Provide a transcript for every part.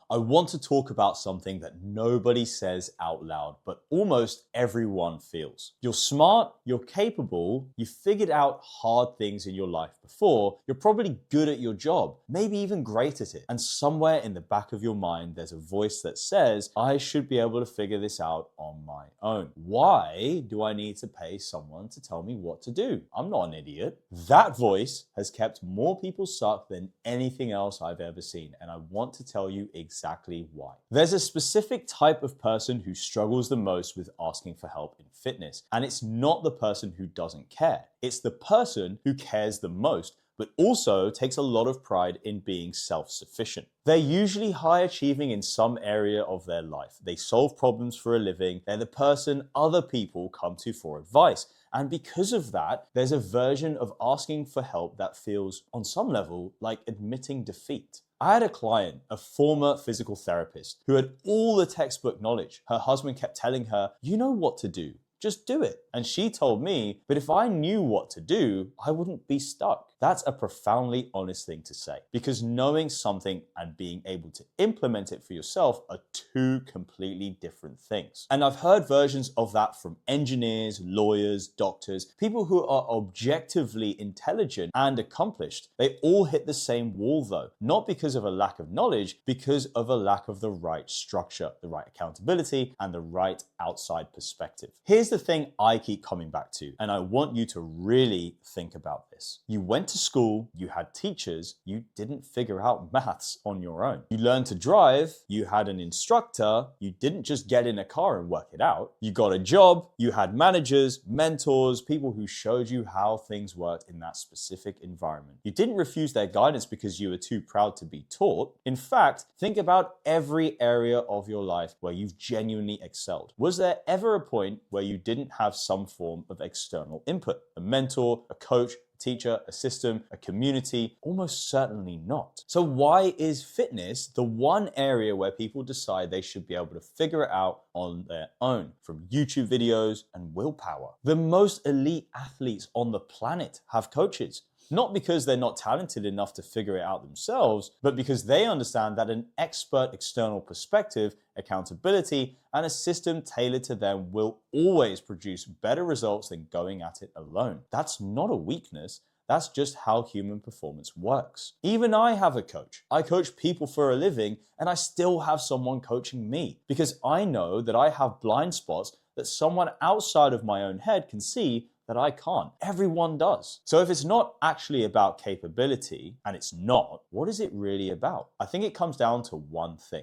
I want to talk about something that nobody says out loud, but almost everyone feels. You're smart, you're capable, you figured out hard things in your life before, you're probably good at your job, maybe even great at it. And somewhere in the back of your mind, there's a voice that says, I should be able to figure this out on my own. Why do I need to pay someone to tell me what to do? I'm not an idiot. That voice has kept more people stuck than anything else I've ever seen, and I want to tell you exactly why. There's a specific type of person who struggles the most with asking for help in fitness, and it's not the person who doesn't care. It's the person who cares the most, but also takes a lot of pride in being self-sufficient. They're usually high achieving in some area of their life. They solve problems for a living. They're the person other people come to for advice. And because of that, there's a version of asking for help that feels, on some level, like admitting defeat. I had a client, a former physical therapist, who had all the textbook knowledge. Her husband kept telling her, you know what to do. Just do it. And she told me, but if I knew what to do, I wouldn't be stuck. That's a profoundly honest thing to say, because knowing something and being able to implement it for yourself are two completely different things. And I've heard versions of that from engineers, lawyers, doctors, people who are objectively intelligent and accomplished. They all hit the same wall though, not because of a lack of knowledge, because of a lack of the right structure, the right accountability, and the right outside perspective. Here's the thing I keep coming back to, and I want you to really think about this. You went to school, you had teachers, you didn't figure out maths on your own. You learned to drive, you had an instructor, you didn't just get in a car and work it out. You got a job, you had managers, mentors, people who showed you how things worked in that specific environment. You didn't refuse their guidance because you were too proud to be taught. In fact, think about every area of your life where you've genuinely excelled. Was there ever a point where you didn't have some form of external input? A mentor, a coach, a teacher, a system, a community? Almost certainly not. So why is fitness the one area where people decide they should be able to figure it out on their own, from YouTube videos and willpower? The most elite athletes on the planet have coaches. Not because they're not talented enough to figure it out themselves, but because they understand that an expert external perspective, accountability, and a system tailored to them will always produce better results than going at it alone. That's not a weakness. That's just how human performance works. Even I have a coach. I coach people for a living, and I still have someone coaching me because I know that I have blind spots that someone outside of my own head can see that I can't. Everyone does. So if it's not actually about capability, and it's not, what is it really about? I think it comes down to one thing: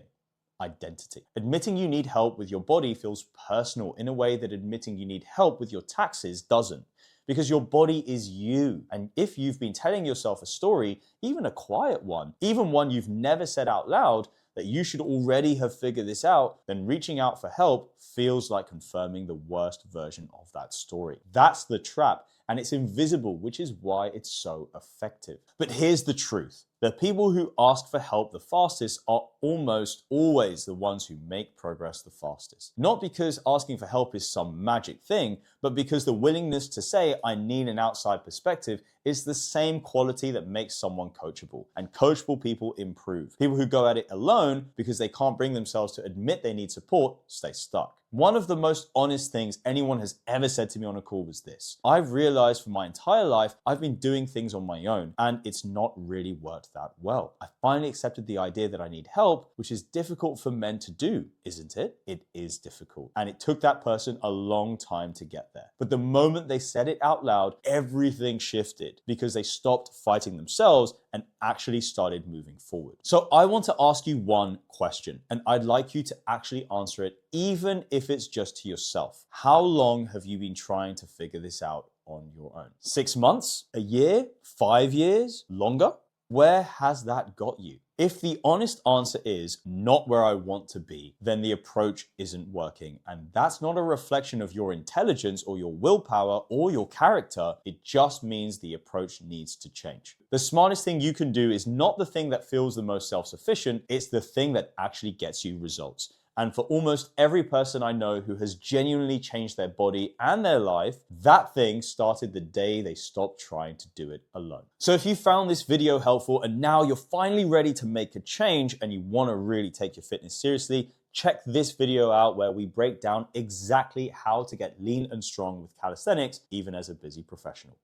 identity. Admitting you need help with your body feels personal in a way that admitting you need help with your taxes doesn't. Because your body is you. And if you've been telling yourself a story, even a quiet one, even one you've never said out loud, that you should already have figured this out, then reaching out for help feels like confirming the worst version of that story. That's the trap, and it's invisible, which is why it's so effective. But here's the truth. The people who ask for help the fastest are almost always the ones who make progress the fastest. Not because asking for help is some magic thing, but because the willingness to say, I need an outside perspective, is the same quality that makes someone coachable. And coachable people improve. People who go at it alone because they can't bring themselves to admit they need support stay stuck. One of the most honest things anyone has ever said to me on a call was this: I've realized for my entire life, I've been doing things on my own, and it's not really worked that well. I finally accepted the idea that I need help, which is difficult for men to do, isn't it? It is difficult. And it took that person a long time to get there. But the moment they said it out loud, everything shifted because they stopped fighting themselves and actually started moving forward. So I want to ask you one question, and I'd like you to actually answer it, even if it's just to yourself. How long have you been trying to figure this out on your own? 6 months? A year? 5 years? Longer? Where has that got you? If the honest answer is not where I want to be, then the approach isn't working. And that's not a reflection of your intelligence or your willpower or your character. It just means the approach needs to change. The smartest thing you can do is not the thing that feels the most self-sufficient. It's the thing that actually gets you results. And for almost every person I know who has genuinely changed their body and their life, that thing started the day they stopped trying to do it alone. So if you found this video helpful and now you're finally ready to make a change and you want to really take your fitness seriously, check this video out where we break down exactly how to get lean and strong with calisthenics, even as a busy professional.